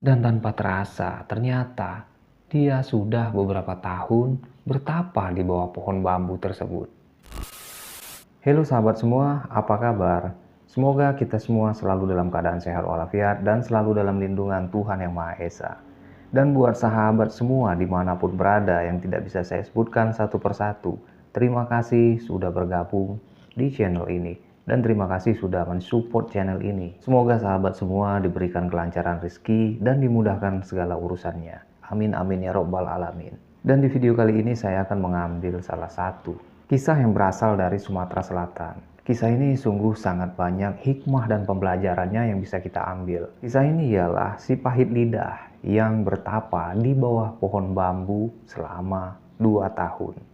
Dan tanpa terasa, ternyata dia sudah beberapa tahun bertapa di bawah pohon bambu tersebut. Halo sahabat semua, apa kabar? Semoga kita semua selalu dalam keadaan sehat walafiat dan selalu dalam lindungan Tuhan Yang Maha Esa. Dan buat sahabat semua dimanapun berada yang tidak bisa saya sebutkan satu persatu, terima kasih sudah bergabung di channel ini. Dan terima kasih sudah mensupport channel ini. Semoga sahabat semua diberikan kelancaran rezeki dan dimudahkan segala urusannya. Amin amin ya robbal alamin. Dan di video kali ini saya akan mengambil salah satu kisah yang berasal dari Sumatera Selatan. Kisah ini sungguh sangat banyak hikmah dan pembelajarannya yang bisa kita ambil. Kisah ini ialah si pahit lidah yang bertapa di bawah pohon bambu selama 2 tahun.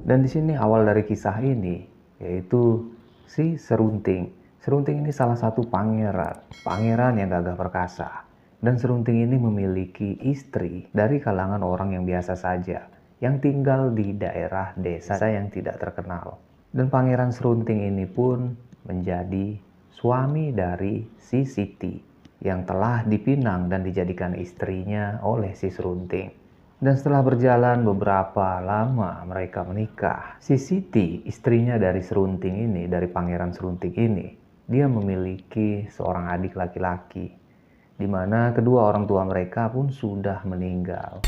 Dan di sini awal dari kisah ini yaitu si Serunting. Serunting ini salah satu pangeran yang gagah perkasa. Dan Serunting ini memiliki istri dari kalangan orang yang biasa saja, yang tinggal di daerah desa yang tidak terkenal. Dan Pangeran Serunting ini pun menjadi suami dari si Siti, yang telah dipinang dan dijadikan istrinya oleh si Serunting. Dan setelah berjalan beberapa lama mereka menikah. Si Siti, istrinya dari Serunting ini, dari Pangeran Serunting ini, dia memiliki seorang adik laki-laki, di mana kedua orang tua mereka pun sudah meninggal.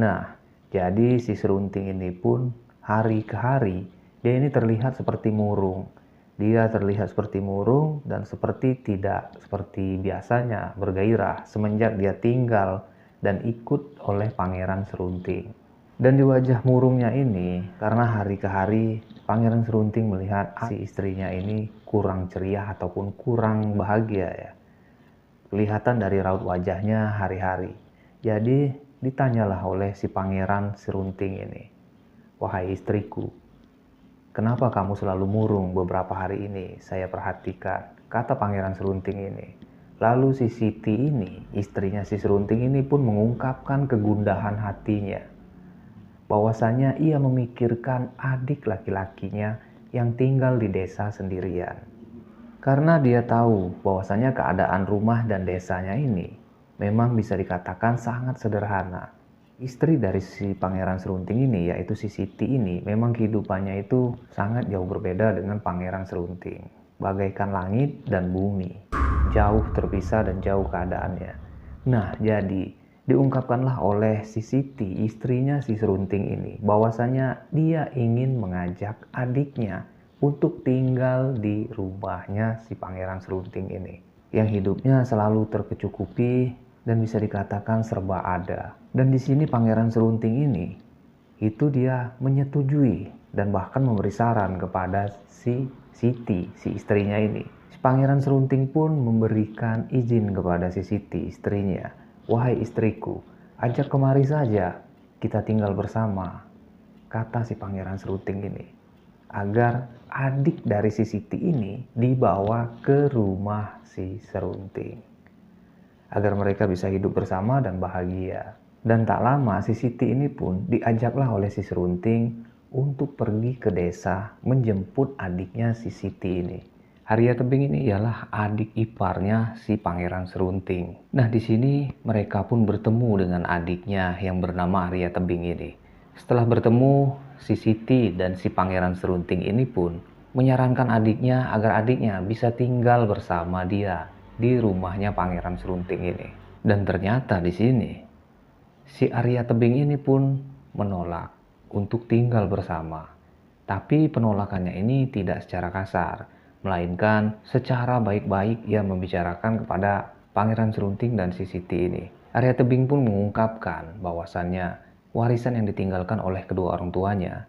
Nah, jadi si Serunting ini pun hari ke hari, dia ini terlihat seperti murung. Dia terlihat seperti murung dan seperti tidak seperti biasanya bergairah semenjak dia tinggal dan ikut oleh Pangeran Serunting. Dan di wajah murungnya ini, karena hari ke hari Pangeran Serunting melihat si istrinya ini kurang ceria ataupun kurang bahagia ya. Kelihatan dari raut wajahnya hari-hari. Jadi ditanyalah oleh si Pangeran Serunting ini, "Wahai istriku, kenapa kamu selalu murung beberapa hari ini? Saya perhatikan," kata Pangeran Serunting ini. Lalu si Siti ini, istrinya si Serunting ini pun mengungkapkan kegundahan hatinya, bahwasanya ia memikirkan adik laki-lakinya yang tinggal di desa sendirian. Karena dia tahu bahwasanya keadaan rumah dan desanya ini memang bisa dikatakan sangat sederhana. Istri dari si Pangeran Serunting ini, yaitu si Siti ini, memang kehidupannya itu sangat jauh berbeda dengan Pangeran Serunting. Bagaikan langit dan bumi, jauh terpisah dan jauh keadaannya. Nah, jadi diungkapkanlah oleh si Siti, istrinya si Serunting ini, bahwasanya dia ingin mengajak adiknya untuk tinggal di rumahnya si Pangeran Serunting ini, yang hidupnya selalu terkecukupi dan bisa dikatakan serba ada. Dan di sini Pangeran Serunting ini, itu dia menyetujui dan bahkan memberi saran kepada si Siti, si istrinya ini. Si Pangeran Serunting pun memberikan izin kepada si Siti, istrinya, "Wahai istriku, ajak kemari saja, kita tinggal bersama," kata si Pangeran Serunting ini, agar adik dari si Siti ini dibawa ke rumah si Serunting, agar mereka bisa hidup bersama dan bahagia. Dan tak lama si Siti ini pun diajaklah oleh si Serunting untuk pergi ke desa menjemput adiknya si Siti ini. Arya Tebing ini ialah adik iparnya si Pangeran Serunting. Nah, di sini mereka pun bertemu dengan adiknya yang bernama Arya Tebing ini. Setelah bertemu, si Siti dan si Pangeran Serunting ini pun menyarankan adiknya agar adiknya bisa tinggal bersama dia di rumahnya Pangeran Serunting ini. Dan ternyata di sini si Arya Tebing ini pun menolak untuk tinggal bersama. Tapi penolakannya ini tidak secara kasar, melainkan secara baik-baik ia membicarakan kepada Pangeran Serunting dan si Siti ini. Arya Tebing pun mengungkapkan bahwasannya warisan yang ditinggalkan oleh kedua orang tuanya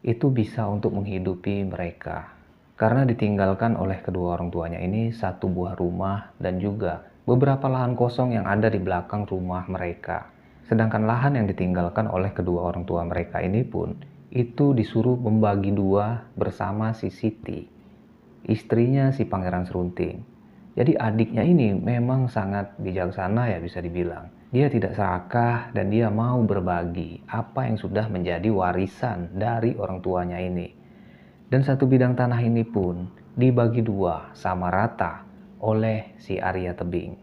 itu bisa untuk menghidupi mereka. Karena ditinggalkan oleh kedua orang tuanya ini satu buah rumah dan juga beberapa lahan kosong yang ada di belakang rumah mereka. Sedangkan lahan yang ditinggalkan oleh kedua orang tua mereka ini pun itu disuruh membagi dua bersama si Siti, istrinya si Pangeran Serunting. Jadi adiknya ini memang sangat bijaksana ya, bisa dibilang. Dia tidak serakah dan dia mau berbagi apa yang sudah menjadi warisan dari orang tuanya ini. Dan satu bidang tanah ini pun dibagi dua sama rata oleh si Arya Tebing.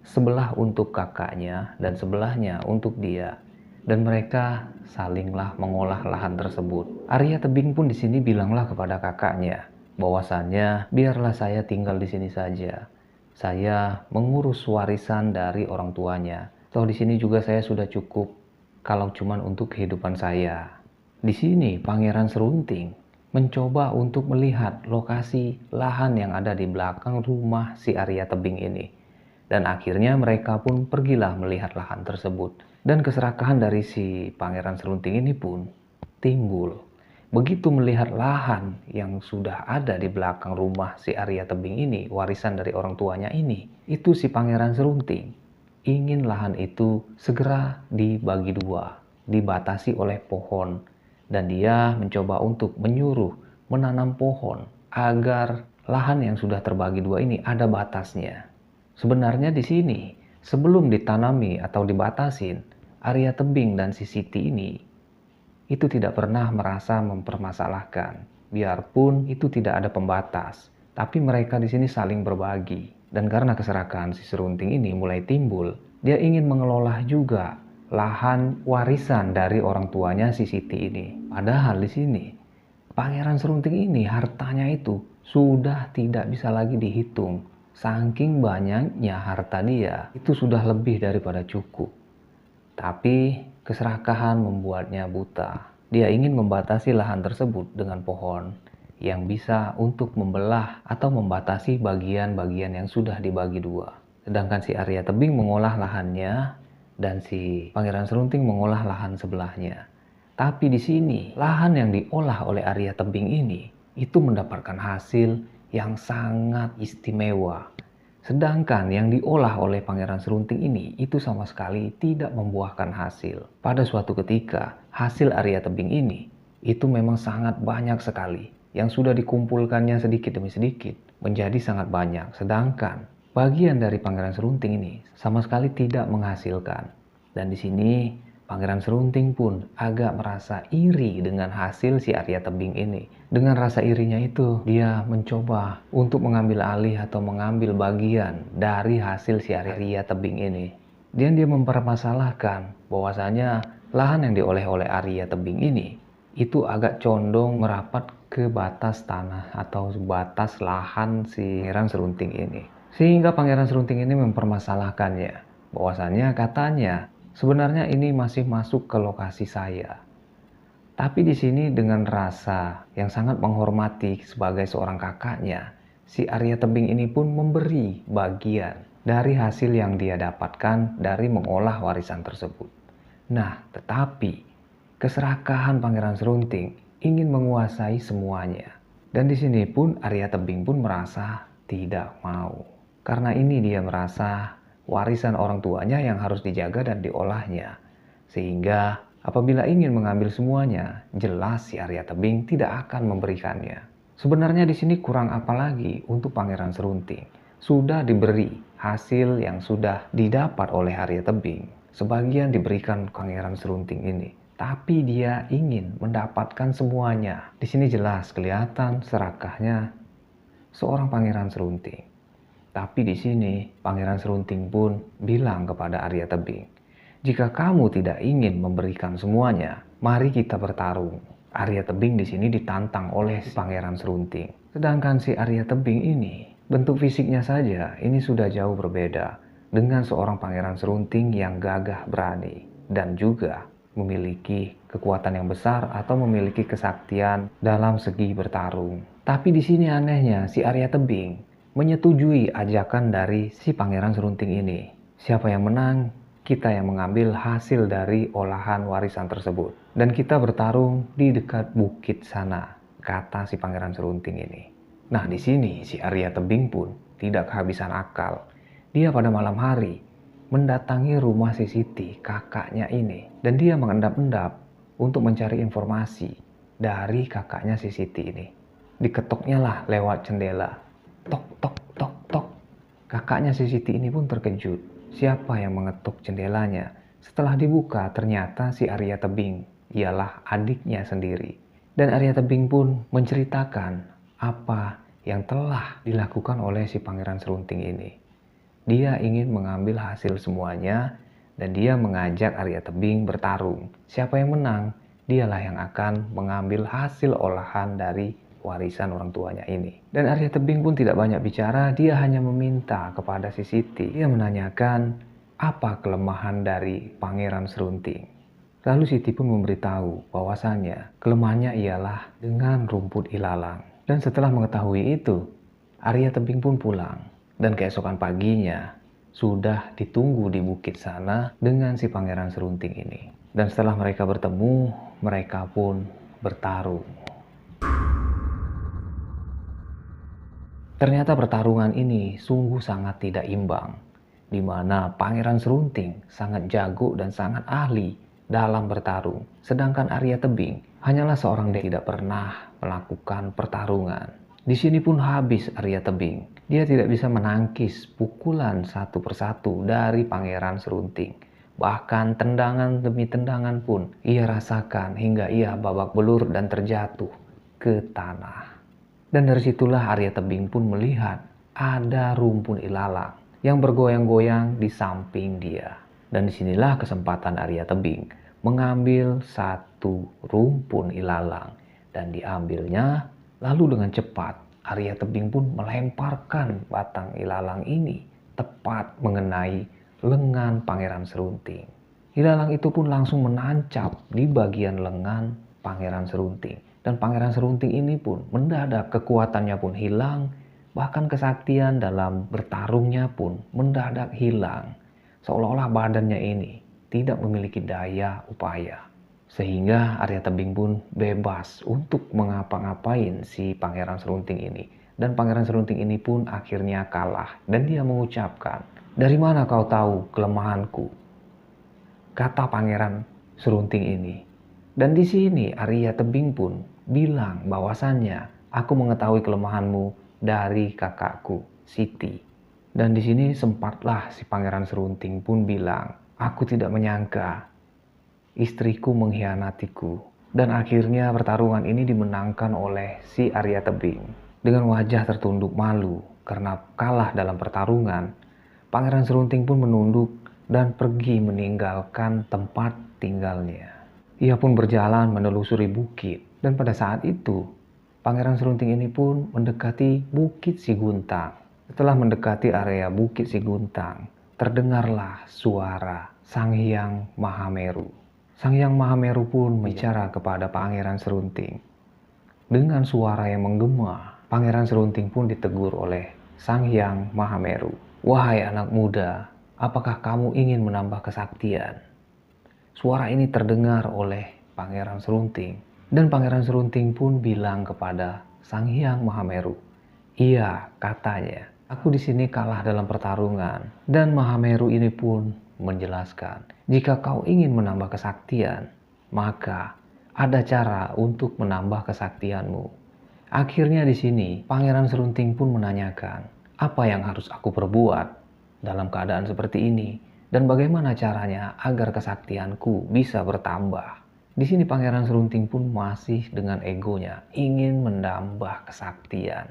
Sebelah untuk kakaknya dan sebelahnya untuk dia. Dan mereka salinglah mengolah lahan tersebut. Arya Tebing pun di sini bilanglah kepada kakaknya bahwasannya biarlah saya tinggal di sini saja. Saya mengurus warisan dari orang tuanya. Toh di sini juga saya sudah cukup kalau cuman untuk kehidupan saya. Di sini Pangeran Serunting mencoba untuk melihat lokasi lahan yang ada di belakang rumah si Arya Tebing ini. Dan akhirnya mereka pun pergilah melihat lahan tersebut. Dan keserakahan dari si Pangeran Serunting ini pun timbul. Begitu melihat lahan yang sudah ada di belakang rumah si Arya Tebing ini, warisan dari orang tuanya ini, itu si Pangeran Serunting ingin lahan itu segera dibagi dua, dibatasi oleh pohon. Dan dia mencoba untuk menyuruh menanam pohon agar lahan yang sudah terbagi dua ini ada batasnya. Sebenarnya di sini, sebelum ditanami atau dibatasin, Arya Tebing dan si Siti ini itu tidak pernah merasa mempermasalahkan. Biarpun itu tidak ada pembatas, tapi mereka di sini saling berbagi. Dan karena keserakahan si Serunting ini mulai timbul, dia ingin mengelola juga lahan warisan dari orang tuanya si Siti ini. Padahal di sini Pangeran Serunting ini hartanya itu sudah tidak bisa lagi dihitung. Saking banyaknya harta dia, itu sudah lebih daripada cukup. Tapi keserakahan membuatnya buta. Dia ingin membatasi lahan tersebut dengan pohon yang bisa untuk membelah atau membatasi bagian-bagian yang sudah dibagi dua. Sedangkan si Arya Tebing mengolah lahannya dan si Pangeran Serunting mengolah lahan sebelahnya. Tapi di sini lahan yang diolah oleh Arya Tebing ini itu mendapatkan hasil yang sangat istimewa. Sedangkan yang diolah oleh Pangeran Serunting ini itu sama sekali tidak membuahkan hasil. Pada suatu ketika hasil Arya Tebing ini itu memang sangat banyak sekali. Yang sudah dikumpulkannya sedikit demi sedikit menjadi sangat banyak. Sedangkan bagian dari Pangeran Serunting ini sama sekali tidak menghasilkan. Dan di sini Pangeran Serunting pun agak merasa iri dengan hasil si Arya Tebing ini. Dengan rasa irinya itu, dia mencoba untuk mengambil alih atau mengambil bagian dari hasil si Arya Tebing ini. Dan dia mempermasalahkan bahwasanya lahan yang dioleh oleh Arya Tebing ini itu agak condong merapat ke batas tanah atau batas lahan si Pangeran Serunting ini. Sehingga Pangeran Serunting ini mempermasalahkannya. Bahwasanya katanya sebenarnya ini masih masuk ke lokasi saya. Tapi di sini dengan rasa yang sangat menghormati sebagai seorang kakaknya, si Arya Tebing ini pun memberi bagian dari hasil yang dia dapatkan dari mengolah warisan tersebut. Nah, tetapi keserakahan Pangeran Serunting ingin menguasai semuanya. Dan di sini pun Arya Tebing pun merasa tidak mau. Karena ini dia merasa warisan orang tuanya yang harus dijaga dan diolahnya. Sehingga apabila ingin mengambil semuanya, jelas si Arya Tebing tidak akan memberikannya. Sebenarnya di sini kurang apa lagi untuk Pangeran Serunting. Sudah diberi hasil yang sudah didapat oleh Arya Tebing. Sebagian diberikan Pangeran Serunting ini. Tapi dia ingin mendapatkan semuanya. Di sini jelas kelihatan serakahnya seorang Pangeran Serunting. Tapi di sini Pangeran Serunting pun bilang kepada Arya Tebing, jika kamu tidak ingin memberikan semuanya, mari kita bertarung. Arya Tebing di sini ditantang oleh Pangeran Serunting. Sedangkan si Arya Tebing ini, bentuk fisiknya saja ini sudah jauh berbeda dengan seorang Pangeran Serunting yang gagah berani dan juga memiliki kekuatan yang besar atau memiliki kesaktian dalam segi bertarung. Tapi di sini anehnya si Arya Tebing menyetujui ajakan dari si Pangeran Serunting ini. Siapa yang menang, kita yang mengambil hasil dari olahan warisan tersebut. Dan kita bertarung di dekat bukit sana, kata si Pangeran Serunting ini. Nah di sini si Arya Tebing pun tidak kehabisan akal. Dia pada malam hari mendatangi rumah si Siti, kakaknya ini. Dan dia mengendap-endap untuk mencari informasi dari kakaknya si Siti ini. Diketoknya lah lewat jendela. Tok, tok, tok, tok. Kakaknya si Siti ini pun terkejut. Siapa yang mengetuk jendelanya? Setelah dibuka ternyata si Arya Tebing. Ialah adiknya sendiri. Dan Arya Tebing pun menceritakan apa yang telah dilakukan oleh si Pangeran Serunting ini. Dia ingin mengambil hasil semuanya dan dia mengajak Arya Tebing bertarung. Siapa yang menang, dialah yang akan mengambil hasil olahan dari warisan orang tuanya ini. Dan Arya Tebing pun tidak banyak bicara, dia hanya meminta kepada si Siti. Dia menanyakan apa kelemahan dari Pangeran Serunting. Lalu Siti pun memberitahu bahwasannya kelemahannya ialah dengan rumput ilalang. Dan setelah mengetahui itu, Arya Tebing pun pulang. Dan keesokan paginya sudah ditunggu di bukit sana dengan si Pangeran Serunting ini. Dan setelah mereka bertemu, mereka pun bertarung. Ternyata pertarungan ini sungguh sangat tidak imbang, di mana Pangeran Serunting sangat jago dan sangat ahli dalam bertarung, sedangkan Arya Tebing hanyalah seorang yang tidak pernah melakukan pertarungan. Di sini pun habis Arya Tebing. Dia tidak bisa menangkis pukulan satu persatu dari Pangeran Serunting. Bahkan tendangan demi tendangan pun ia rasakan hingga ia babak belur dan terjatuh ke tanah. Dan dari situlah Arya Tebing pun melihat ada rumpun ilalang yang bergoyang-goyang di samping dia. Dan disinilah kesempatan Arya Tebing mengambil satu rumpun ilalang dan diambilnya. Lalu dengan cepat Arya Tebing pun melemparkan batang ilalang ini tepat mengenai lengan Pangeran Serunting. Ilalang itu pun langsung menancap di bagian lengan Pangeran Serunting. Dan Pangeran Serunting ini pun mendadak kekuatannya pun hilang, bahkan kesaktian dalam bertarungnya pun mendadak hilang. Seolah-olah badannya ini tidak memiliki daya upaya. Sehingga Arya Tebing pun bebas untuk mengapa-ngapain si Pangeran Serunting ini. Dan Pangeran Serunting ini pun akhirnya kalah. Dan dia mengucapkan, "Dari mana kau tahu kelemahanku?" kata Pangeran Serunting ini. Dan di sini Arya Tebing pun bilang bahwasannya, "Aku mengetahui kelemahanmu dari kakakku, Siti." Dan di sini sempatlah si Pangeran Serunting pun bilang, "Aku tidak menyangka istriku mengkhianatiku." Dan akhirnya pertarungan ini dimenangkan oleh si Arya Tebing. Dengan wajah tertunduk malu karena kalah dalam pertarungan, Pangeran Serunting pun menunduk dan pergi meninggalkan tempat tinggalnya. Ia pun berjalan menelusuri bukit, dan pada saat itu Pangeran Serunting ini pun mendekati Bukit Siguntang. Setelah mendekati area Bukit Siguntang, terdengarlah suara Sang Hyang Mahameru. Sang Hyang Mahameru pun bicara kepada Pangeran Serunting. Dengan suara yang menggema, Pangeran Serunting pun ditegur oleh Sang Hyang Mahameru. "Wahai anak muda, apakah kamu ingin menambah kesaktian?" Suara ini terdengar oleh Pangeran Serunting. Dan Pangeran Serunting pun bilang kepada Sang Hyang Mahameru, "Iya," katanya, "aku di sini kalah dalam pertarungan." Dan Mahameru ini pun menjelaskan, "Jika kau ingin menambah kesaktian, maka ada cara untuk menambah kesaktianmu." Akhirnya di sini Pangeran Serunting pun menanyakan, "Apa yang harus aku perbuat dalam keadaan seperti ini? Dan bagaimana caranya agar kesaktianku bisa bertambah?" Di sini Pangeran Serunting pun masih dengan egonya ingin menambah kesaktian.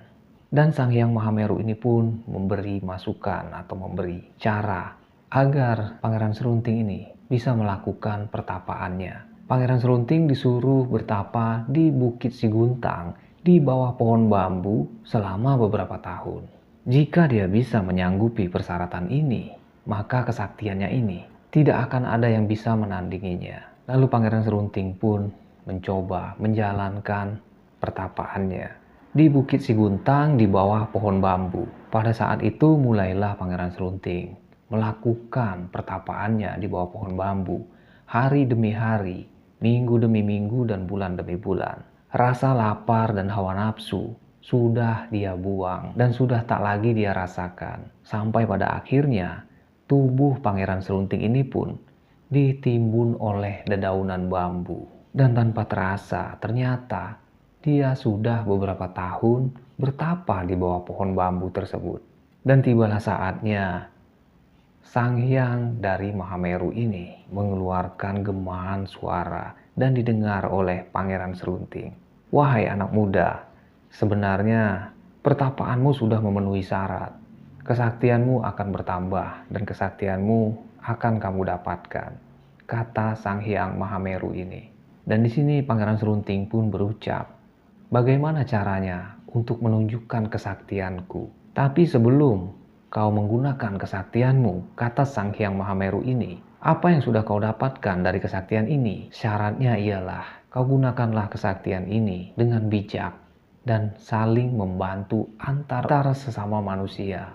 Dan Sang Hyang Mahameru ini pun memberi masukan atau memberi cara agar Pangeran Serunting ini bisa melakukan pertapaannya. Pangeran Serunting disuruh bertapa di Bukit Siguntang di bawah pohon bambu selama beberapa tahun. Jika dia bisa menyanggupi persyaratan ini, maka kesaktiannya ini tidak akan ada yang bisa menandinginya. Lalu Pangeran Serunting pun mencoba menjalankan pertapaannya di Bukit Siguntang di bawah pohon bambu. Pada saat itu mulailah Pangeran Serunting melakukan pertapaannya di bawah pohon bambu. Hari demi hari, minggu demi minggu, dan bulan demi bulan. Rasa lapar dan hawa nafsu sudah dia buang dan sudah tak lagi dia rasakan. Sampai pada akhirnya tubuh Pangeran Serunting ini pun ditimbun oleh dedaunan bambu. Dan tanpa terasa ternyata dia sudah beberapa tahun bertapa di bawah pohon bambu tersebut. Dan tibalah saatnya Sang Hyang dari Mahameru ini mengeluarkan gemahan suara dan didengar oleh Pangeran Serunting. Wahai anak muda, sebenarnya pertapaanmu sudah memenuhi syarat. Kesaktianmu akan bertambah dan kesaktianmu akan kamu dapatkan, kata Sang Hyang Mahameru ini. Dan di sini Pangeran Serunting pun berucap, bagaimana caranya untuk menunjukkan kesaktianku? Tapi sebelum kau menggunakan kesaktianmu, kata Sang Hyang Mahameru ini, apa yang sudah kau dapatkan dari kesaktian ini? Syaratnya ialah kau gunakanlah kesaktian ini dengan bijak dan saling membantu antara sesama manusia.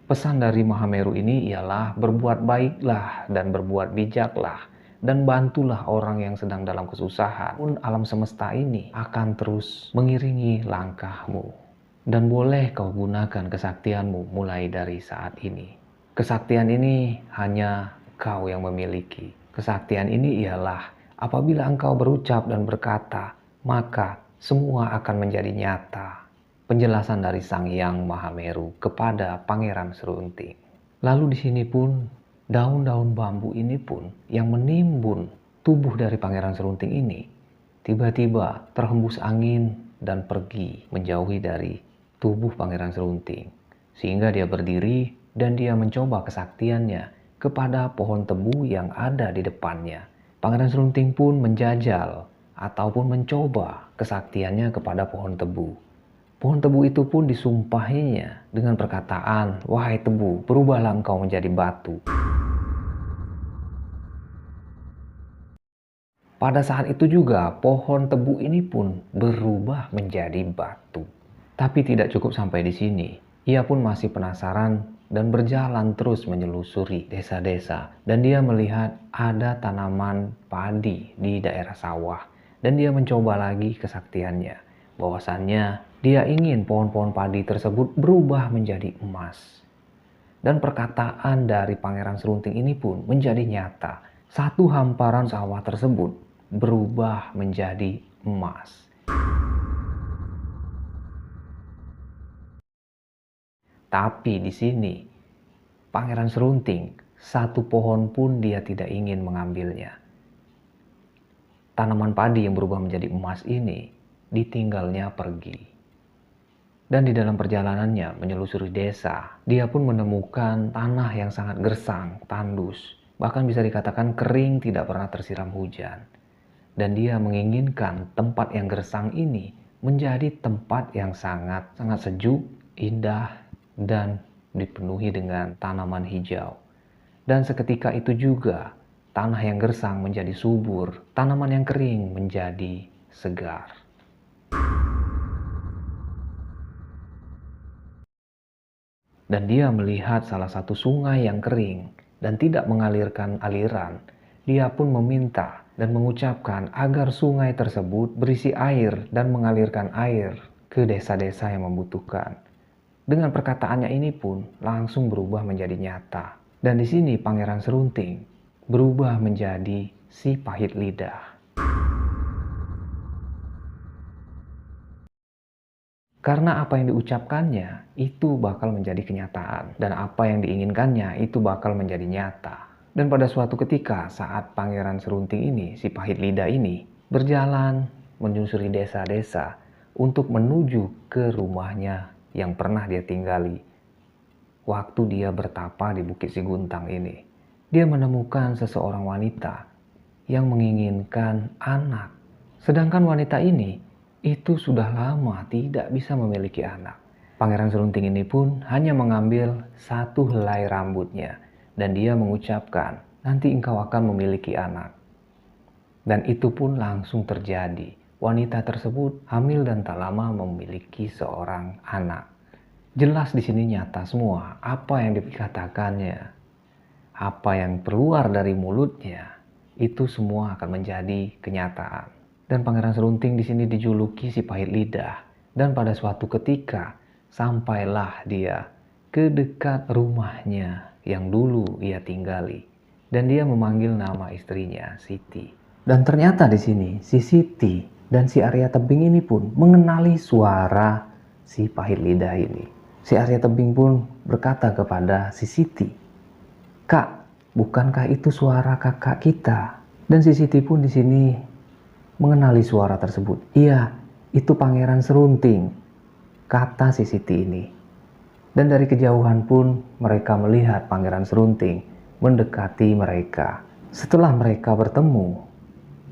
Pesan dari Mahameru ini ialah berbuat baiklah dan berbuat bijaklah dan bantulah orang yang sedang dalam kesusahan. Pun alam semesta ini akan terus mengiringi langkahmu. Dan boleh kau gunakan kesaktianmu mulai dari saat ini. Kesaktian ini hanya kau yang memiliki. Kesaktian ini ialah apabila engkau berucap dan berkata, maka semua akan menjadi nyata. Penjelasan dari Sang Hyang Mahameru kepada Pangeran Serunting. Lalu di sini pun daun-daun bambu ini pun yang menimbun tubuh dari Pangeran Serunting ini tiba-tiba terhembus angin dan pergi menjauhi dari tubuh Pangeran Serunting. Sehingga dia berdiri dan dia mencoba kesaktiannya kepada pohon tebu yang ada di depannya. Pangeran Serunting pun menjajal ataupun mencoba kesaktiannya kepada pohon tebu. Pohon tebu itu pun disumpahinya dengan perkataan, wahai tebu, berubahlah engkau menjadi batu. Pada saat itu juga pohon tebu ini pun berubah menjadi batu. Tapi tidak cukup sampai di sini. Ia pun masih penasaran dan berjalan terus menyelusuri desa-desa. Dan dia melihat ada tanaman padi di daerah sawah. Dan dia mencoba lagi kesaktiannya. Bahwasannya dia ingin pohon-pohon padi tersebut berubah menjadi emas. Dan perkataan dari Pangeran Serunting ini pun menjadi nyata. Satu hamparan sawah tersebut berubah menjadi emas. Tapi di sini Pangeran Serunting satu pohon pun dia tidak ingin mengambilnya. Tanaman padi yang berubah menjadi emas ini ditinggalnya pergi. Dan di dalam perjalanannya menyelusuri desa, dia pun menemukan tanah yang sangat gersang, tandus, bahkan bisa dikatakan kering, tidak pernah tersiram hujan. Dan dia menginginkan tempat yang gersang ini menjadi tempat yang sangat sejuk, indah, dan dipenuhi dengan tanaman hijau. Dan seketika itu juga tanah yang gersang menjadi subur, tanaman yang kering menjadi segar. Dan dia melihat salah satu sungai yang kering dan tidak mengalirkan aliran. Dia pun meminta dan mengucapkan agar sungai tersebut berisi air dan mengalirkan air ke desa-desa yang membutuhkan. Dengan perkataannya ini pun langsung berubah menjadi nyata. Dan di sini Pangeran Serunting berubah menjadi si pahit lidah. Karena apa yang diucapkannya itu bakal menjadi kenyataan. Dan apa yang diinginkannya itu bakal menjadi nyata. Dan pada suatu ketika saat Pangeran Serunting ini, si pahit lidah ini, berjalan menyusuri desa-desa untuk menuju ke rumahnya yang pernah dia tinggali. Waktu dia bertapa di Bukit Siguntang ini, dia menemukan seseorang wanita yang menginginkan anak. Sedangkan wanita ini itu sudah lama tidak bisa memiliki anak. Pangeran Serunting ini pun hanya mengambil satu helai rambutnya dan dia mengucapkan, nanti engkau akan memiliki anak. Dan itu pun langsung terjadi. Wanita tersebut hamil dan tak lama memiliki seorang anak. Jelas di sini nyata semua apa yang dikatakannya, apa yang keluar dari mulutnya, itu semua akan menjadi kenyataan. Dan Pangeran Serunting di sini dijuluki si pahit lidah. Dan pada suatu ketika sampailah dia ke dekat rumahnya yang dulu ia tinggali. Dan dia memanggil nama istrinya Siti. Dan ternyata di sini si Siti dan si Arya Tebing ini pun mengenali suara si pahit lidah ini. Si Arya Tebing pun berkata kepada si Siti, "Kak, bukankah itu suara kakak kita?" Dan si Siti pun di sini mengenali suara tersebut. Iya, "Itu Pangeran Serunting," kata si Siti ini. Dan dari kejauhan pun mereka melihat Pangeran Serunting mendekati mereka. Setelah mereka bertemu,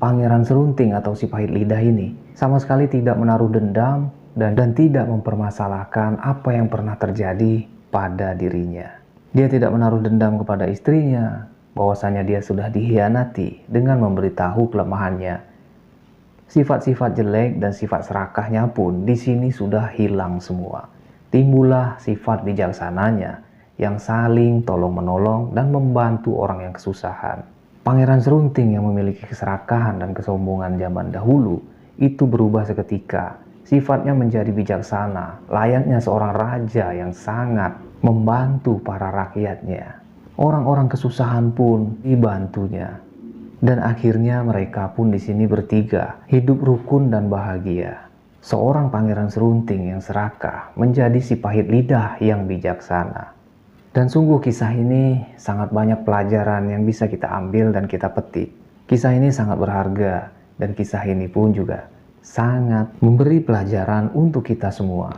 Pangeran Serunting atau si pahit lidah ini sama sekali tidak menaruh dendam dan tidak mempermasalahkan apa yang pernah terjadi pada dirinya. Dia tidak menaruh dendam kepada istrinya, bahwasanya dia sudah dikhianati dengan memberitahu kelemahannya. Sifat-sifat jelek dan sifat serakahnya pun di sini sudah hilang semua. Timbullah sifat bijaksananya yang saling tolong-menolong dan membantu orang yang kesusahan. Pangeran Serunting yang memiliki keserakahan dan kesombongan zaman dahulu itu berubah seketika. Sifatnya menjadi bijaksana, layaknya seorang raja yang sangat membantu para rakyatnya. Orang-orang kesusahan pun dibantunya. Dan akhirnya mereka pun di sini bertiga, hidup rukun dan bahagia. Seorang Pangeran Serunting yang serakah menjadi si pahit lidah yang bijaksana. Dan sungguh kisah ini sangat banyak pelajaran yang bisa kita ambil dan kita petik. Kisah ini sangat berharga dan kisah ini pun juga sangat memberi pelajaran untuk kita semua.